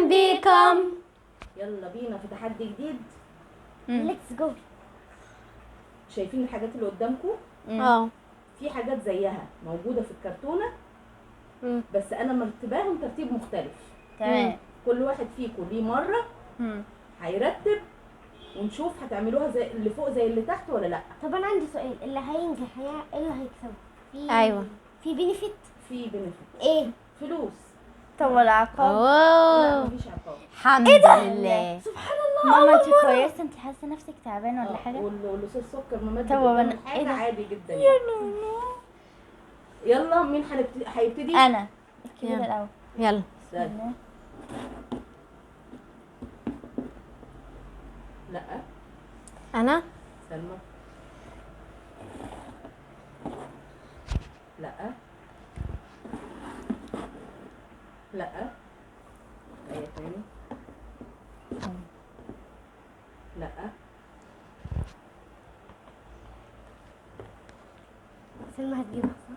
بيكم. يلا بينا في تحدي جديد. ليتس جو. شايفين الحاجات اللي قدامكم؟ في حاجات زيها موجودة في الكرتونة، بس انا مرتباهم ترتيب مختلف. تمام. كل واحد فيكم ليه مرة هيرتب ونشوف هتعملوها زي اللي فوق زي اللي تحت ولا لا. طب انا عندي سؤال، اللي هينجح ايه اللي هيكسبه؟ في ايوه في بينيفيت. في بنفيت ايه؟ فلوس. طب والعقاب؟ لا اوه مفيش عقاب. الحمد لله. سبحان الله. ماما انت كويسه؟ انت حاسه نفسك تعبانه ولا حاجه؟ والاستاذ سكر ممد طب قدام انا الحاجة ايه ده؟ عادي جدا يعني. يلا مين هيبتدي؟ انا الكبيره يلا. الاول. يلا سلمى. لا انا سلمى. لا لا ايه تاني؟ لا سلمى هتجيبها صح؟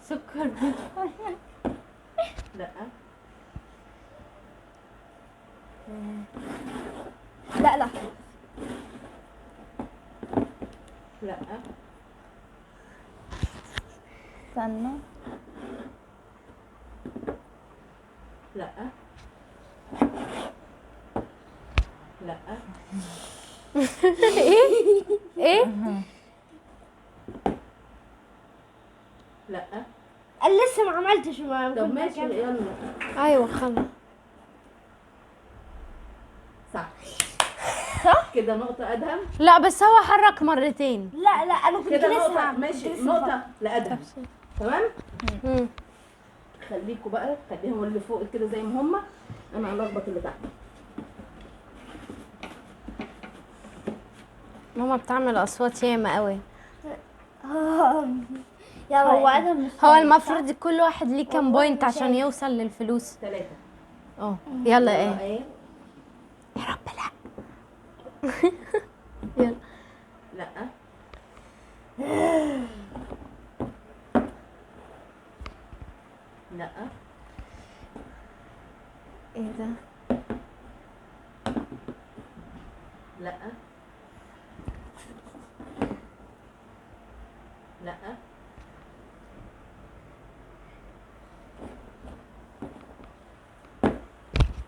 سكر. لا لا لا لا استنى. لا لا ايه لا. انا لسه ما عملتش. ما طب كنت ماشي بكمل. يلا. ايوه خلاص. صح صح كده نقطة أدهم. لا بس هو حرك مرتين. لا لا انا كنت كده لسه نقطة هعمل. ماشي كنت لسه نقطة لأدهم. تمام. مم. خليكوا بقى خليهم اللي فوق كده زي ما هما. أنا هلخبط اللي تحت. ماما بتعمل اصوات ياما قوي. يلا هو ادهم مش هو فاهم، المفروض كل واحد ليه كام والله بوينت مش عشان عارف. يوصل للفلوس. 3. يلا ايه إيه؟ يا رب لا. يلا لا لا ايه ده؟ لا لا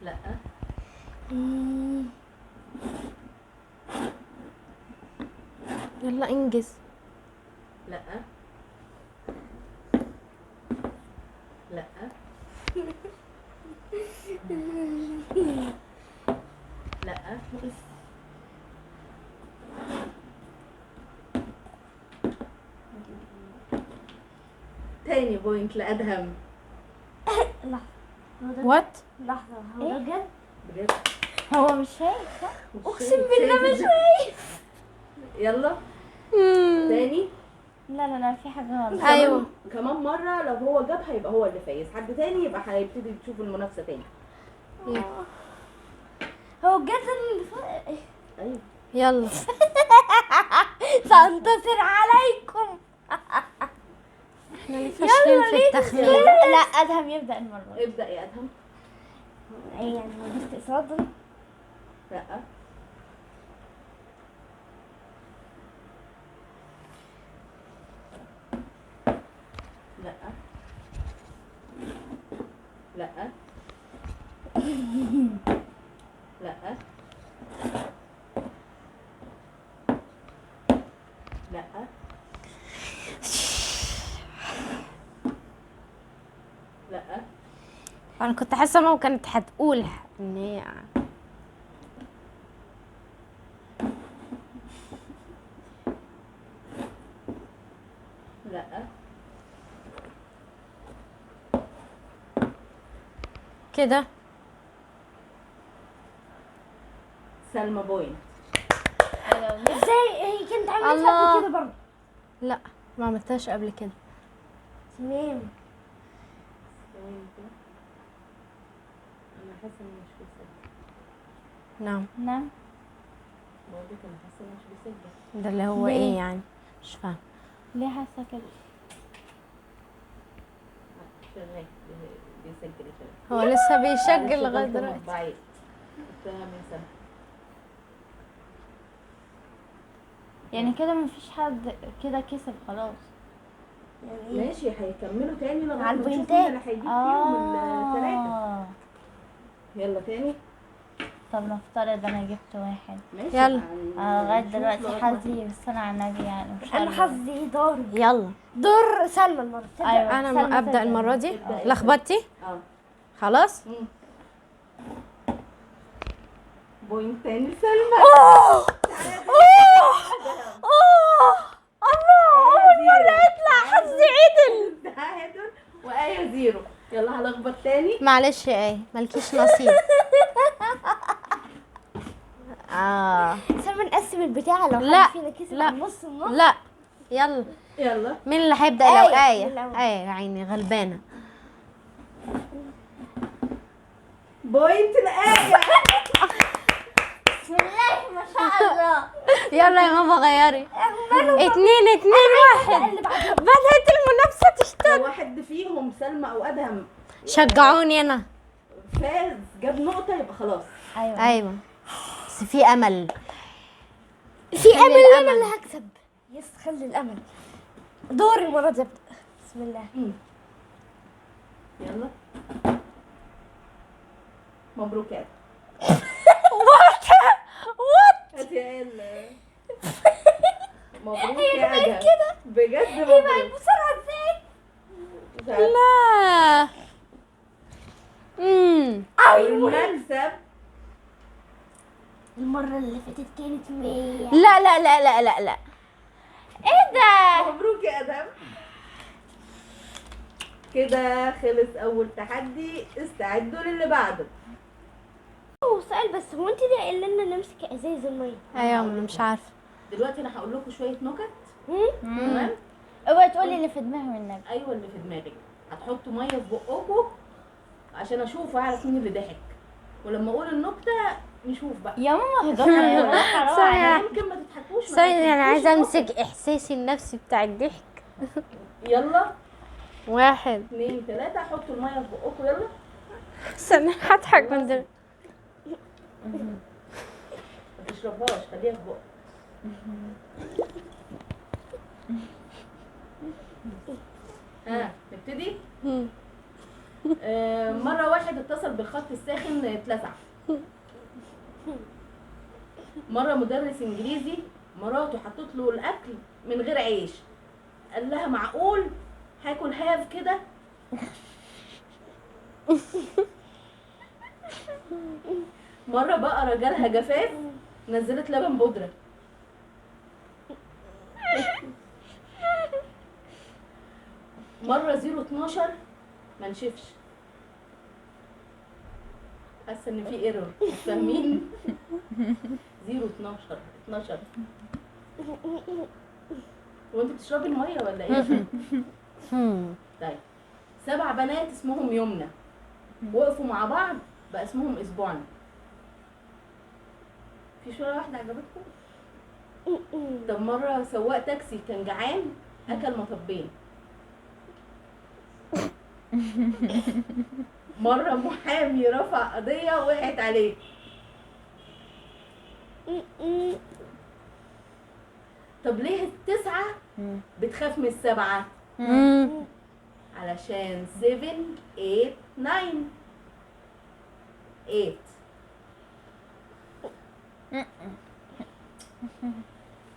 لا يلا انجز. لا لا لا تاني بوينت لأدهم. لحظه وات؟ لحظه. هو ده بجد؟ بجد هو مش شايف صح؟ اقسم بالله مش شايف. يلا تاني. لا لا لا في حاجه غلط. ايوه كمان مرة لو هو جاب هيبقى هو اللي فايز. حد تاني يبقى هيبتدي تشوف المنافسة تاني. هو بجد ايوه يلا. سأنتصر عليكم. احنا ليه فاشلين في التخمين؟ لا ادهم يبدا المره. ابدأ يا أدهم. ايه يعني هو دي استقصاد؟ لا لا لا لا لا لا انا كنت حاسه ماما كانت هتقول ان هي لا كده. سلمى بوينت. ازاي هي كانت عملتها الله. قبل كده برضه؟ لا ما عملتهاش قبل كده. تمام. انا حاسه اني مش بسجل. نعم نعم. بقول لك انا حاسه اني مش بسجل. ده اللي هو ليه؟ ايه يعني؟ مش فاهم. ليه حاسه كده؟ شغال بيسجل يا شباب. هو لسه معلش بيسجل لغايه غلطة دلوقتي. مطبعية. قلتها من سنة. يعني كده مفيش حد كده كسب خلاص. يعني ماشي هيكملوا تاني لغاية على ما نشوف البوينتات. مين اللي هيجيب فيهم الثلاثة. اه يلا تاني. طب نفترض انا جبت واحد. ماشي. يلا. لغاية نشوف دلوقتي لغاية ما- حظي بالصلاة على النبي يعني ان شاء انا الله. حظي دور يلا سلمى المره تبدأ. أيوة. انا سلمى ابدا تبدأ. المره دي. ابدأ. لخبطتي اه. خلاص. بوينت تاني لسلمى. أول مرة يطلع حظي عدل. تعادل وآية زيرو. يلا هلخبط تاني. معلش يا ايه مالكيش نصيب. سلمى نقسم البتاع لو لا، حد فينا كسب لا. على نص النص. لا يلا يلا. مين اللي هيبدا لو آية. ايه؟ من الأول. ايه يا عيني غلبانه. بوينت لآية. بسم الله ما شاء الله. يلا يا ماما غيري. 2-2-1. بدأت المنافسة تشتد. لو واحد فيهم سلمى أو أدهم شجعوني انا. فاز جاب نقطة يبقى خلاص. ايوه ايوه بس في امل. في امل الأمل. انا اللي هكسب. يس خلي الامل. دور المره دي ابدا. بسم الله. يلا. مبروك يا وات هاتي يا آية. مبروك يا أدهم. بجد مبروك. بسرعه ازاي؟ مش عارفة. لا. والمكسب المره اللي فاتت كانت 100. لا لا لا لا لا لا. ايه ده؟ مبروك يا أدهم. كده خلص أول تحدي. استعدوا للي بعده. سؤال بس، هو انت اللي قايله لنا نمسك ازايز الميه؟ ايوه انا مش عارفه. دلوقتي أنا هقول لكم شوية نكت. تمام. اوعي تقولي اللي في دماغي والنبي. ايوه اللي في دماغك. هتحطوا ميه في بقكم عشان اشوف واعرف مين اللي ضحك، ولما اقول النكته نشوف بقى. يا ماما هزار حرام ثانية. عليك. يمكن ما تضحكوش. ما ثانية انا تضحكوش عايزة النكت. امسك احساسي النفسي بتاع الضحك. يلا 1 2 3 حطوا الميه في بقكم يلا. ثانية هضحك من دلوقتي. ما تشربهاش خليها في بقك. نبتدي. مرة واحد اتصل بالخط الساخن اتلسع. مرة مدرس انجليزي مراته حطت له الاكل من غير عيش، قال لها معقول هاكل هاف كده؟ مرة بقرة جالها جفاف نزلت لبن بودرة. مرة 012 ما نشفش. حاسة ان في ايرور مش فاهمين. 012 12. وانت بتشربي المية ولا ايه؟ طيب 7 بنات اسمهم يمنى وقفوا مع بعض بقى اسمهم اسبوعنا. في شوية واحدة عجبتكم؟ طب مرة سواق تاكسي كان جعان اكل مطبين. مرة محامي رفع قضية وقعت عليه. طب ليه 9 بتخاف من 7؟ علشان 7 8 9 8.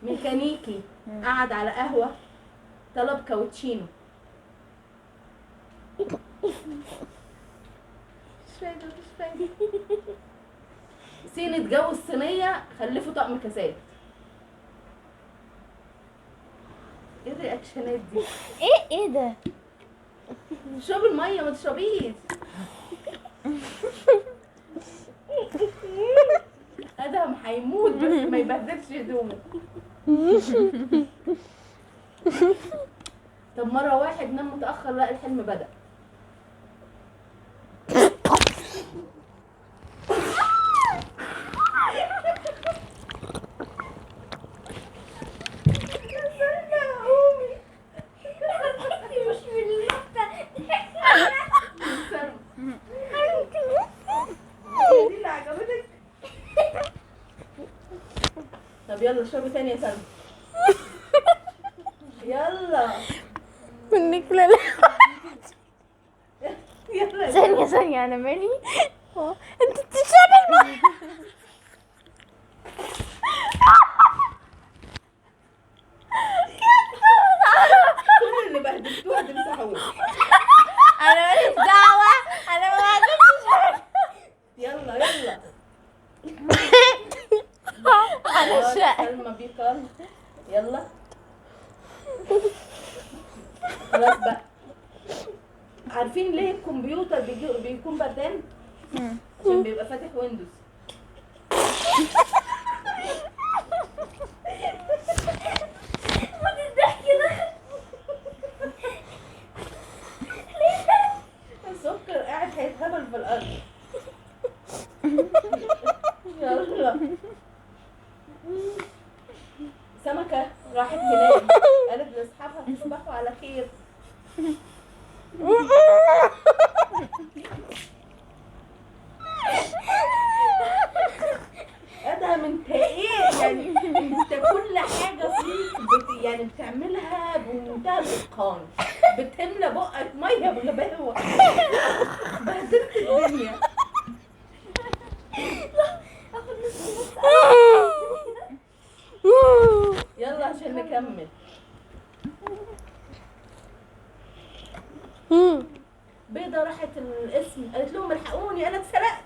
ميكانيكي قعد على قهوة طلب كاوتشينو. مش فايدة. صيني اتجوز صينية خلفوا طقم كاسات. ايه الرياكشنات دي؟ ايه ده؟ اشربي المية ما تشربيش. ادهم هيموت بس ما يبهدلش هدومه. طب مرة واحد نام متأخر لقى الحلم بدأ. يلا اشربي تاني يا سلمى. يلا منك لا يلا ثانية أنا مالي. أنت بتشرب الماء. كل اللي بهدلتوها تمسحوه. أنا ماليش دعوة، أنا ما عملتش حاجة. يلا أنا سلمى بيقال. يلا خلاص بقى. عارفين ليه الكمبيوتر بيكون بردان؟ عشان بيبقى فاتح ويندوز. السكر قاعد هيتهبل في الارض. يلا سمكة راحت تنام، قالت لاصحابها تصبحوا على خير. ادهم انت ايه يعني؟ انت كل حاجة فيك يعني بتعملها بمنتهى الاتقان، بتملى بقك مية بغباوة. بهدلت الدنيا. يلا عشان نكمل. بيضة راحت القسم قالت لهم الحقوني انا اتسرقت.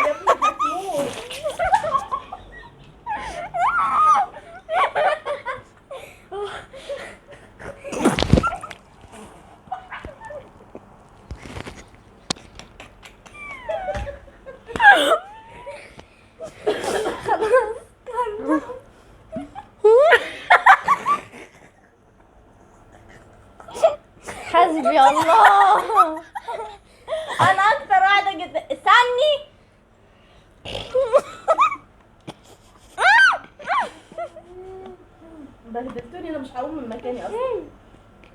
يا ابني هتموت. حسبي الله. أنا أكتر واحدة جدا. استني. بهدلتوني، انا مش هقوم من مكاني اصلا.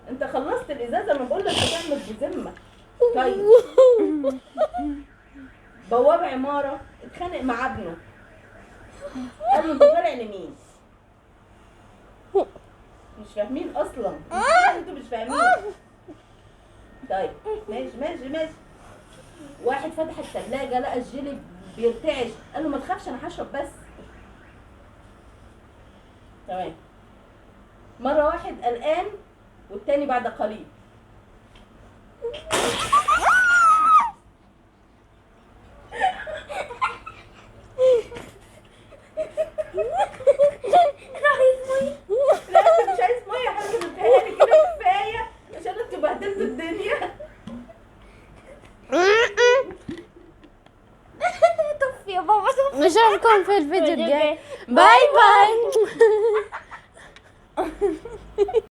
انت خلصت الازازه، ما بقول لك هتعمل بذمه. طيب بواب عماره اتخانق مع ابنه، قال له انت طالع لمين؟ مش فاهمين اصلا. انتوا مش فاهمين. طيب ماشي. واحد فتح الثلاجه لقى الجيلي بيرتعش، قال له ما تخافش انا هشرب بس. تمام. مره واحد قلقان والتاني بعد قليل. لا انت مش عايز ميه يا حبيبي، بتهيألي كده كفايه عشان انتوا بهدلتوا الدنيا. طفي يا بابا طفي. نشوفكم في الفيديو الجاي. باي باي.